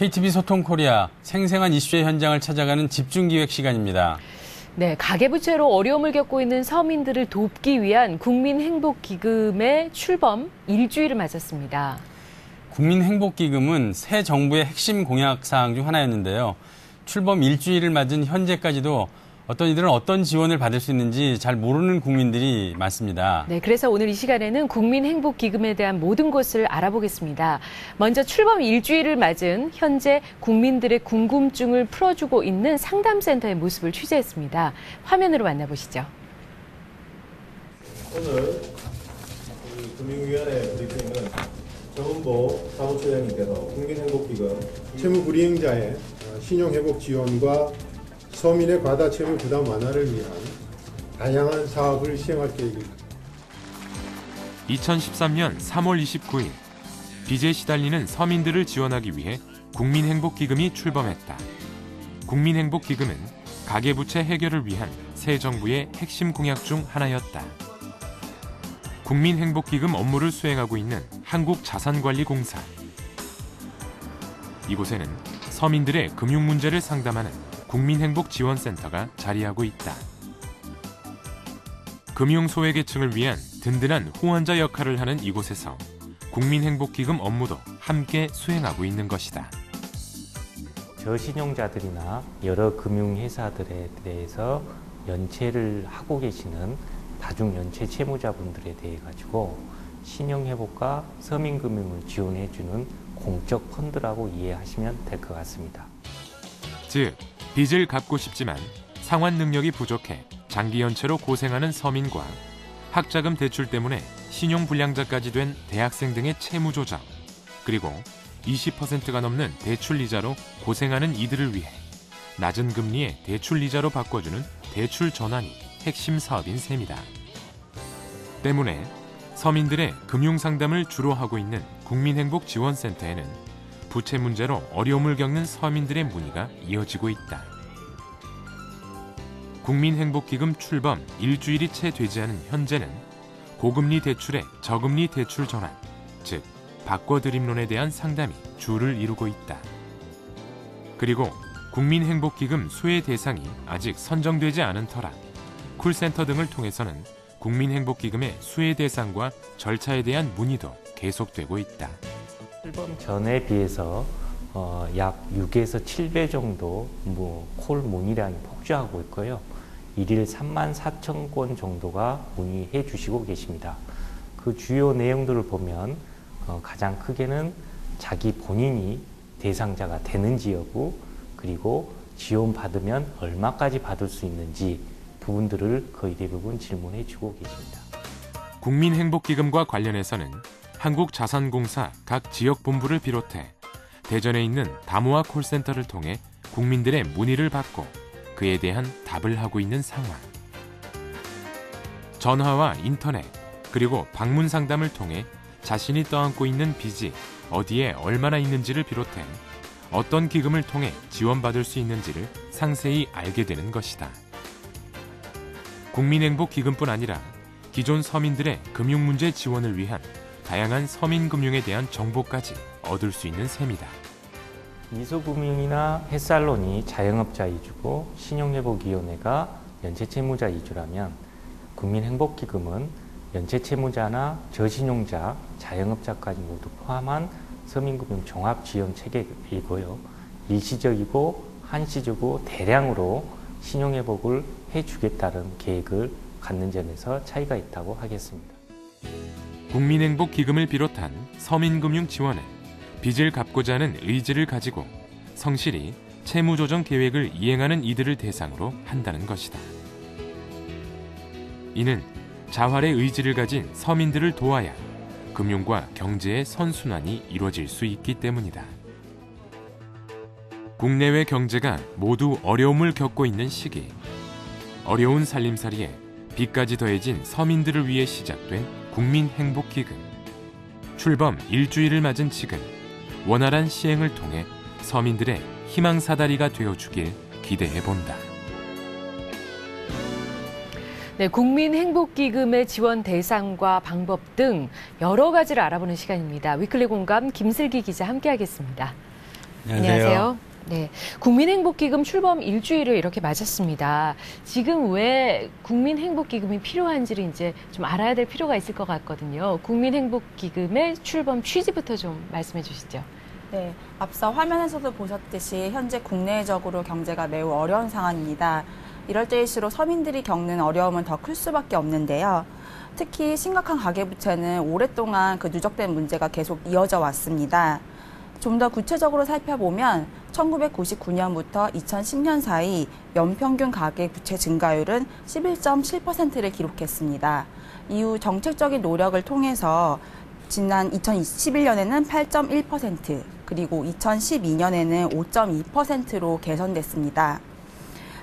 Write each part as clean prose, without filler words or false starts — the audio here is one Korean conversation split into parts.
KTV 소통 코리아 생생한 이슈의 현장을 찾아가는 집중기획 시간입니다. 네, 가계부채로 어려움을 겪고 있는 서민들을 돕기 위한 국민행복기금의 출범 일주일을 맞았습니다. 국민행복기금은 새 정부의 핵심 공약사항 중 하나였는데요. 출범 일주일을 맞은 현재까지도 어떤 이들은 어떤 지원을 받을 수 있는지 잘 모르는 국민들이 많습니다. 네, 그래서 오늘 이 시간에는 국민행복기금에 대한 모든 것을 알아보겠습니다. 먼저 출범 일주일을 맞은 현재 국민들의 궁금증을 풀어주고 있는 상담센터의 모습을 취재했습니다. 화면으로 만나보시죠. 오늘 금융위원회 브리핑은 정은보 사무처장님께서 국민행복기금 채무불이행자의 신용회복 지원과 서민의 과다 채무 부담 완화를 위한 다양한 사업을 시행할 계획입니다. 2013년 3월 29일 빚에 시달리는 서민들을 지원하기 위해 국민행복기금이 출범했다. 국민행복기금은 가계부채 해결을 위한 새 정부의 핵심 공약 중 하나였다. 국민행복기금 업무를 수행하고 있는 한국자산관리공사. 이곳에는 서민들의 금융 문제를 상담하는 국민행복지원센터가 자리하고 있다. 금융 소외계층을 위한 든든한 후원자 역할을 하는 이곳에서 국민행복기금 업무도 함께 수행하고 있는 것이다. 저신용자들이나 여러 금융회사들에 대해서 연체를 하고 계시는 다중연체 채무자분들에 대해 가지고 신용회복과 서민금융을 지원해주는 공적 펀드라고 이해하시면 될 것 같습니다. 즉, 빚을 갚고 싶지만 상환 능력이 부족해 장기 연체로 고생하는 서민과 학자금 대출 때문에 신용불량자까지 된 대학생 등의 채무 조정, 그리고 20%가 넘는 대출 이자로 고생하는 이들을 위해 낮은 금리의 대출 이자로 바꿔주는 대출 전환이 핵심 사업인 셈이다. 때문에 서민들의 금융 상담을 주로 하고 있는 국민행복지원센터에는 부채 문제로 어려움을 겪는 서민들의 문의가 이어지고 있다. 국민행복기금 출범 일주일이 채 되지 않은 현재는 고금리 대출의 저금리 대출 전환, 즉 바꿔드림론에 대한 상담이 주를 이루고 있다. 그리고 국민행복기금 수혜 대상이 아직 선정되지 않은 터라 콜센터 등을 통해서는 국민행복기금의 수혜 대상과 절차에 대한 문의도 계속되고 있다. 출범 전에 비해서 약 6에서 7배 정도 콜 문의량이 폭주하고 있고요. 일일 3만 4천 건 정도가 문의해 주시고 계십니다. 그 주요 내용들을 보면 가장 크게는 자기 본인이 대상자가 되는지 여부, 그리고 지원받으면 얼마까지 받을 수 있는지 부분들을 거의 대부분 질문해 주고 계십니다. 국민행복기금과 관련해서는 한국자산공사 각 지역본부를 비롯해 대전에 있는 다모아 콜센터를 통해 국민들의 문의를 받고 그에 대한 답을 하고 있는 상황. 전화와 인터넷, 그리고 방문 상담을 통해 자신이 떠안고 있는 빚이 어디에 얼마나 있는지를 비롯해 어떤 기금을 통해 지원받을 수 있는지를 상세히 알게 되는 것이다. 국민행복기금뿐 아니라 기존 서민들의 금융문제 지원을 위한 다양한 서민금융에 대한 정보까지 얻을 수 있는 셈이다. 미소금융이나 햇살론이 자영업자 위주고 신용회복위원회가 연체채무자 위주라면 국민행복기금은 연체채무자나 저신용자, 자영업자까지 모두 포함한 서민금융 종합지원체계이고요. 일시적이고 한시적이고 대량으로 신용회복을 해주겠다는 계획을 갖는 점에서 차이가 있다고 하겠습니다. 국민행복기금을 비롯한 서민금융 지원은 빚을 갚고자 하는 의지를 가지고 성실히 채무조정 계획을 이행하는 이들을 대상으로 한다는 것이다. 이는 자활의 의지를 가진 서민들을 도와야 금융과 경제의 선순환이 이루어질 수 있기 때문이다. 국내외 경제가 모두 어려움을 겪고 있는 시기, 어려운 살림살이에 빚까지 더해진 서민들을 위해 시작된 국민행복기금. 출범 일주일을 맞은 지금 원활한 시행을 통해 서민들의 희망사다리가 되어주길 기대해본다. 네, 국민행복기금의 지원 대상과 방법 등 여러 가지를 알아보는 시간입니다. 위클리 공감 김슬기 기자 함께하겠습니다. 안녕하세요. 네, 국민행복기금 출범 일주일을 이렇게 맞았습니다. 지금 왜 국민행복기금이 필요한지를 이제 좀 알아야 될 필요가 있을 것 같거든요. 국민행복기금의 출범 취지부터 좀 말씀해 주시죠. 네, 앞서 화면에서도 보셨듯이 현재 국내적으로 경제가 매우 어려운 상황입니다. 이럴 때일수록 서민들이 겪는 어려움은 더 클 수밖에 없는데요. 특히 심각한 가계부채는 오랫동안 그 누적된 문제가 계속 이어져 왔습니다. 좀 더 구체적으로 살펴보면 1999년부터 2010년 사이 연평균 가계부채 증가율은 11.7%를 기록했습니다. 이후 정책적인 노력을 통해서 지난 2021년에는 8.1%, 그리고 2012년에는 5.2%로 개선됐습니다.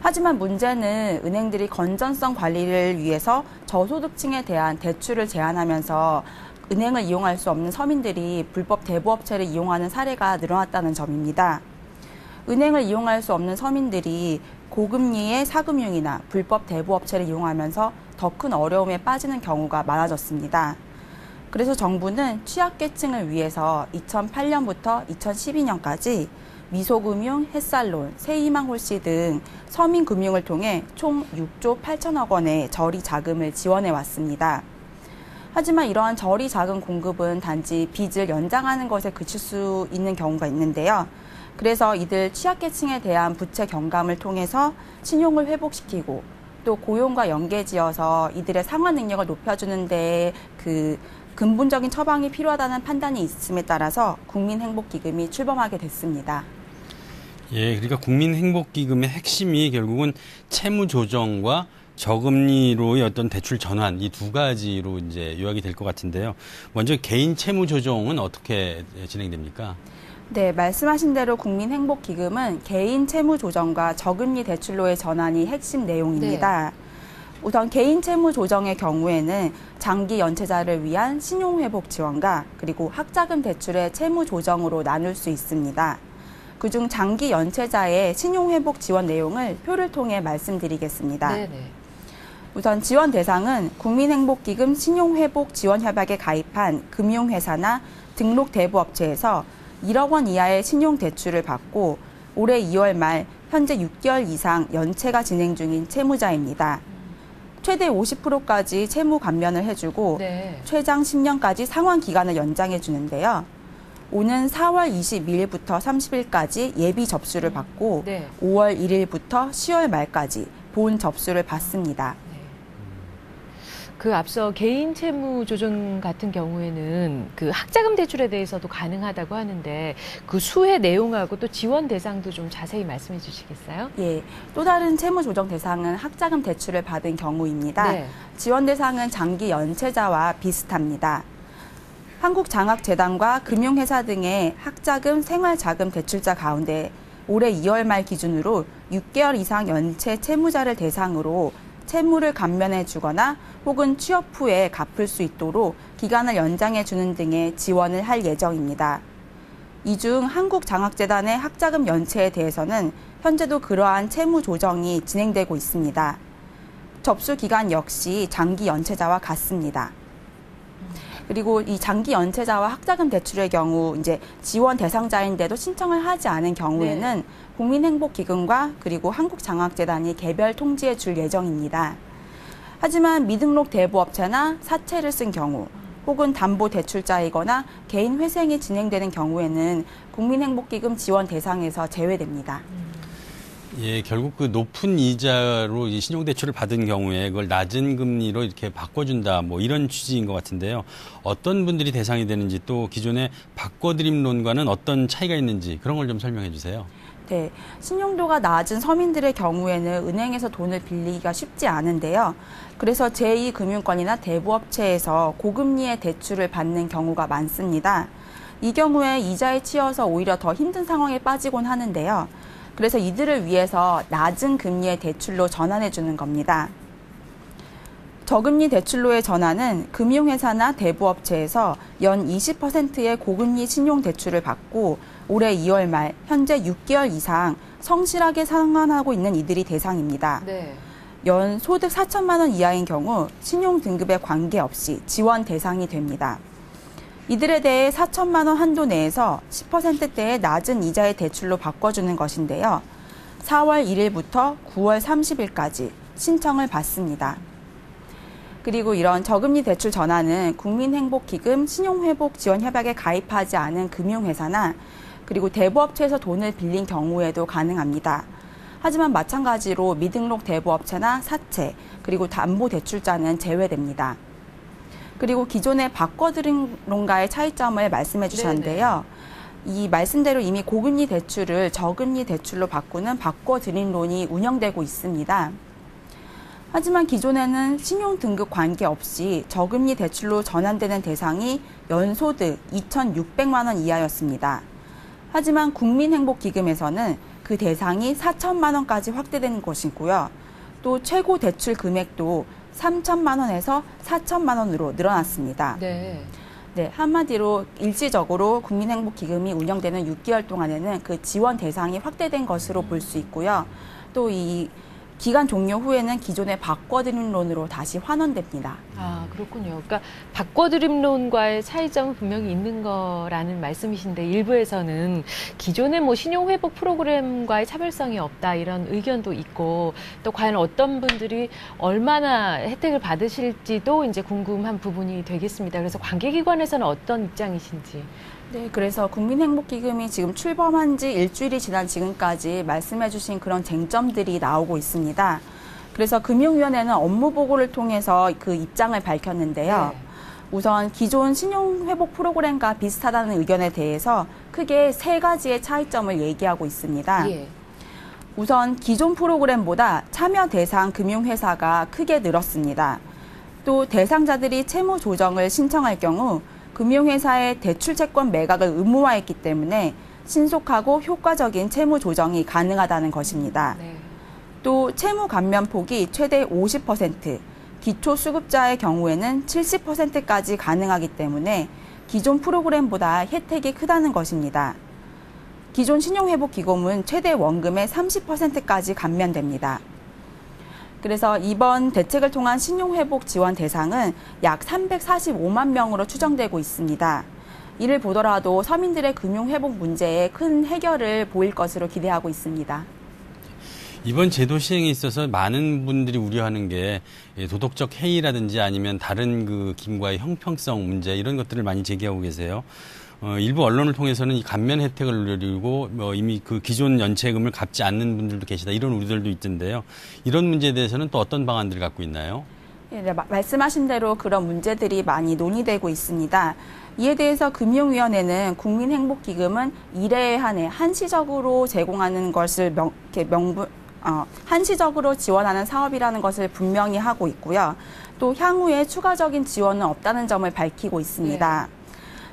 하지만 문제는 은행들이 건전성 관리를 위해서 저소득층에 대한 대출을 제한하면서 은행을 이용할 수 없는 서민들이 불법 대부업체를 이용하는 사례가 늘어났다는 점입니다. 은행을 이용할 수 없는 서민들이 고금리의 사금융이나 불법 대부업체를 이용하면서 더 큰 어려움에 빠지는 경우가 많아졌습니다. 그래서 정부는 취약계층을 위해서 2008년부터 2012년까지 미소금융, 햇살론, 새희망홀씨 등 서민금융을 통해 총 6조 8천억 원의 저리 자금을 지원해 왔습니다. 하지만 이러한 저리 자금 공급은 단지 빚을 연장하는 것에 그칠 수 있는 경우가 있는데요. 그래서 이들 취약계층에 대한 부채 경감을 통해서 신용을 회복시키고 또 고용과 연계지어서 이들의 상환 능력을 높여주는 데 근본적인 처방이 필요하다는 판단이 있음에 따라서 국민행복기금이 출범하게 됐습니다. 예, 그러니까 국민행복기금의 핵심이 결국은 채무 조정과 저금리로의 어떤 대출 전환 이 두 가지로 이제 요약이 될 것 같은데요. 먼저 개인 채무 조정은 어떻게 진행됩니까? 네, 말씀하신 대로 국민행복기금은 개인 채무 조정과 저금리 대출로의 전환이 핵심 내용입니다. 네. 우선 개인 채무 조정의 경우에는 장기 연체자를 위한 신용회복 지원과 그리고 학자금 대출의 채무 조정으로 나눌 수 있습니다. 그중 장기 연체자의 신용회복 지원 내용을 표를 통해 말씀드리겠습니다. 네네. 우선 지원 대상은 국민행복기금 신용회복 지원협약에 가입한 금융회사나 등록 대부업체에서 1억 원 이하의 신용대출을 받고 올해 2월 말 현재 6개월 이상 연체가 진행 중인 채무자입니다. 최대 50%까지 채무 감면을 해주고 네. 최장 10년까지 상환 기간을 연장해 주는데요. 오는 4월 22일부터 30일까지 예비 접수를 받고 네. 5월 1일부터 10월 말까지 본 접수를 받습니다. 그 앞서 개인 채무 조정 같은 경우에는 그 학자금 대출에 대해서도 가능하다고 하는데 그 수혜 내용하고 또 지원 대상도 좀 자세히 말씀해 주시겠어요? 예, 또 다른 채무 조정 대상은 학자금 대출을 받은 경우입니다. 네. 지원 대상은 장기 연체자와 비슷합니다. 한국장학재단과 금융회사 등의 학자금, 생활자금 대출자 가운데 올해 2월 말 기준으로 6개월 이상 연체 채무자를 대상으로 채무를 감면해 주거나 혹은 취업 후에 갚을 수 있도록 기간을 연장해 주는 등의 지원을 할 예정입니다. 이 중 한국장학재단의 학자금 연체에 대해서는 현재도 그러한 채무 조정이 진행되고 있습니다. 접수 기간 역시 장기 연체자와 같습니다. 그리고 이 장기 연체자와 학자금 대출의 경우 이제 지원 대상자인데도 신청을 하지 않은 경우에는 네. 국민행복기금과 그리고 한국장학재단이 개별 통지해 줄 예정입니다. 하지만 미등록 대부업체나 사채를 쓴 경우 혹은 담보대출자이거나 개인 회생이 진행되는 경우에는 국민행복기금 지원 대상에서 제외됩니다. 예, 결국 그 높은 이자로 이 신용대출을 받은 경우에 그걸 낮은 금리로 이렇게 바꿔준다, 뭐 이런 취지인 것 같은데요. 어떤 분들이 대상이 되는지 또 기존의 바꿔드림론과는 어떤 차이가 있는지 그런 걸 좀 설명해 주세요. 네, 신용도가 낮은 서민들의 경우에는 은행에서 돈을 빌리기가 쉽지 않은데요. 그래서 제2금융권이나 대부업체에서 고금리의 대출을 받는 경우가 많습니다. 이 경우에 이자에 치여서 오히려 더 힘든 상황에 빠지곤 하는데요. 그래서 이들을 위해서 낮은 금리의 대출로 전환해 주는 겁니다. 저금리 대출로의 전환은 금융회사나 대부업체에서 연 20%의 고금리 신용대출을 받고 올해 2월 말 현재 6개월 이상 성실하게 상환하고 있는 이들이 대상입니다. 네. 연 소득 4천만 원 이하인 경우 신용등급에 관계없이 지원 대상이 됩니다. 이들에 대해 4천만 원 한도 내에서 10%대의 낮은 이자의 대출로 바꿔주는 것인데요. 4월 1일부터 9월 30일까지 신청을 받습니다. 그리고 이런 저금리 대출 전환은 국민행복기금 신용회복지원협약에 가입하지 않은 금융회사나 그리고 대부업체에서 돈을 빌린 경우에도 가능합니다. 하지만 마찬가지로 미등록 대부업체나 사채, 그리고 담보대출자는 제외됩니다. 그리고 기존의 바꿔드린 론과의 차이점을 말씀해 주셨는데요. 이 말씀대로 이미 고금리 대출을 저금리 대출로 바꾸는 바꿔드린 론이 운영되고 있습니다. 하지만 기존에는 신용등급 관계없이 저금리 대출로 전환되는 대상이 연소득 2,600만 원 이하였습니다. 하지만 국민행복기금에서는 그 대상이 4천만 원까지 확대되는 것이고요. 또 최고 대출 금액도 3천만 원에서 4천만 원으로 늘어났습니다. 네. 네, 한마디로 일시적으로 국민행복기금이 운영되는 6개월 동안에는 그 지원 대상이 확대된 것으로 볼 수 있고요. 또 이 기간 종료 후에는 기존의 바꿔드림 론으로 다시 환원됩니다. 아, 그렇군요. 그러니까 바꿔드림 론과의 차이점은 분명히 있는 거라는 말씀이신데 일부에서는 기존의 뭐 신용회복 프로그램과의 차별성이 없다 이런 의견도 있고 또 과연 어떤 분들이 얼마나 혜택을 받으실지도 이제 궁금한 부분이 되겠습니다. 그래서 관계기관에서는 어떤 입장이신지. 네, 그래서 국민행복기금이 지금 출범한 지 일주일이 지난 지금까지 말씀해 주신 그런 쟁점들이 나오고 있습니다. 그래서 금융위원회는 업무 보고를 통해서 그 입장을 밝혔는데요. 네. 우선 기존 신용회복 프로그램과 비슷하다는 의견에 대해서 크게 3가지의 차이점을 얘기하고 있습니다. 예. 우선 기존 프로그램보다 참여 대상 금융회사가 크게 늘었습니다. 또 대상자들이 채무 조정을 신청할 경우 금융회사의 대출 채권 매각을 의무화했기 때문에 신속하고 효과적인 채무 조정이 가능하다는 것입니다. 네. 또 채무 감면 폭이 최대 50%, 기초수급자의 경우에는 70%까지 가능하기 때문에 기존 프로그램보다 혜택이 크다는 것입니다. 기존 신용회복기금은 최대 원금의 30%까지 감면됩니다. 그래서 이번 대책을 통한 신용회복 지원 대상은 약 345만 명으로 추정되고 있습니다. 이를 보더라도 서민들의 금융회복 문제에 큰 해결을 보일 것으로 기대하고 있습니다. 이번 제도 시행에 있어서 많은 분들이 우려하는 게 도덕적 해이라든지 아니면 다른 그 기금과의 형평성 문제 이런 것들을 많이 제기하고 계세요. 일부 언론을 통해서는 이 감면 혜택을 누리고 이미 그 기존 연체금을 갚지 않는 분들도 계시다 이런 우려들도 있던데요. 이런 문제에 대해서는 또 어떤 방안들을 갖고 있나요? 네, 말씀하신 대로 그런 문제들이 많이 논의되고 있습니다. 이에 대해서 금융위원회는 국민행복기금은 1회에 한해 한시적으로 제공하는 것을 한시적으로 지원하는 사업이라는 것을 분명히 하고 있고요. 또 향후에 추가적인 지원은 없다는 점을 밝히고 있습니다. 네.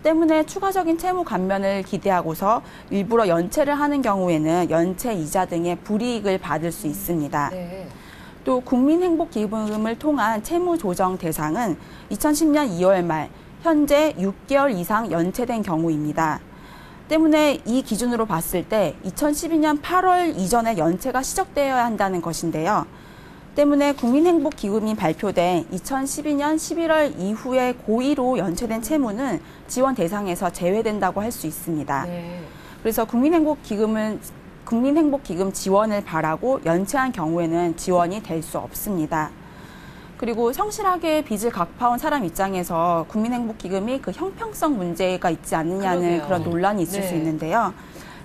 때문에 추가적인 채무 감면을 기대하고서 일부러 연체를 하는 경우에는 연체 이자 등의 불이익을 받을 수 있습니다. 네. 또 국민행복기금을 통한 채무 조정 대상은 2010년 2월 말 현재 6개월 이상 연체된 경우입니다. 때문에 이 기준으로 봤을 때 2012년 8월 이전에 연체가 시작되어야 한다는 것인데요. 때문에 국민행복기금이 발표된 2012년 11월 이후에 고의로 연체된 채무는 지원 대상에서 제외된다고 할 수 있습니다. 네. 그래서 국민행복기금 지원을 바라고 연체한 경우에는 지원이 될 수 없습니다. 그리고 성실하게 빚을 갚아온 사람 입장에서 국민행복기금이 그 형평성 문제가 있지 않느냐는 그러게요. 그런 논란이 있을 네. 수 있는데요.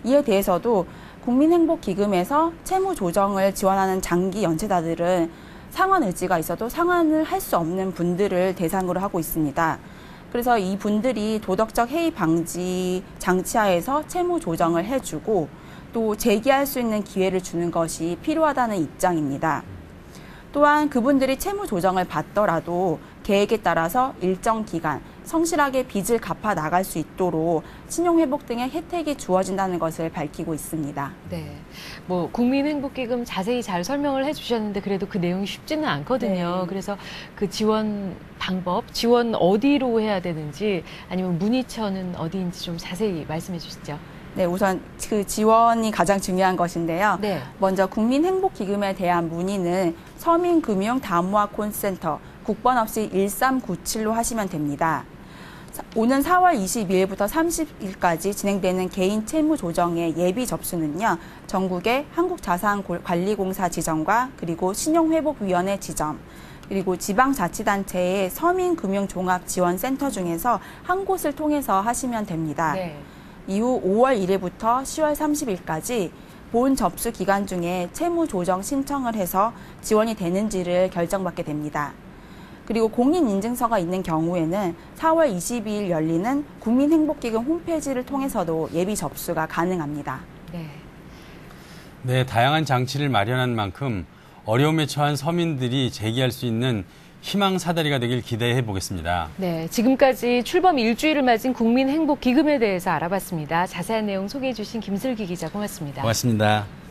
이에 대해서도 국민행복기금에서 채무 조정을 지원하는 장기 연체자들은 상환 의지가 있어도 상환을 할 수 없는 분들을 대상으로 하고 있습니다. 그래서 이 분들이 도덕적 해이 방지 장치하에서 채무 조정을 해주고 또 재기할 수 있는 기회를 주는 것이 필요하다는 입장입니다. 또한 그분들이 채무 조정을 받더라도 계획에 따라서 일정 기간 성실하게 빚을 갚아 나갈 수 있도록 신용회복 등의 혜택이 주어진다는 것을 밝히고 있습니다. 네, 뭐 국민행복기금 자세히 잘 설명을 해주셨는데 그래도 그 내용이 쉽지는 않거든요. 네. 그래서 그 지원 방법, 지원 어디로 해야 되는지 아니면 문의처는 어디인지 좀 자세히 말씀해 주시죠. 네, 우선 그 지원이 가장 중요한 것인데요. 네. 먼저 국민행복기금에 대한 문의는 서민금융담화콘센터 국번 없이 1397로 하시면 됩니다. 오는 4월 22일부터 30일까지 진행되는 개인 채무 조정의 예비 접수는요, 전국의 한국자산관리공사 지점과 그리고 신용회복위원회 지점, 그리고 지방자치단체의 서민금융종합지원센터 중에서 한 곳을 통해서 하시면 됩니다. 네. 이후 5월 1일부터 10월 30일까지 본 접수 기간 중에 채무 조정 신청을 해서 지원이 되는지를 결정받게 됩니다. 그리고 공인인증서가 있는 경우에는 4월 22일 열리는 국민행복기금 홈페이지를 통해서도 예비 접수가 가능합니다. 네. 네, 다양한 장치를 마련한 만큼 어려움에 처한 서민들이 제기할 수 있는 희망 사다리가 되길 기대해 보겠습니다. 네, 지금까지 출범 일주일을 맞은 국민행복기금에 대해서 알아봤습니다. 자세한 내용 소개해 주신 김슬기 기자 고맙습니다. 고맙습니다.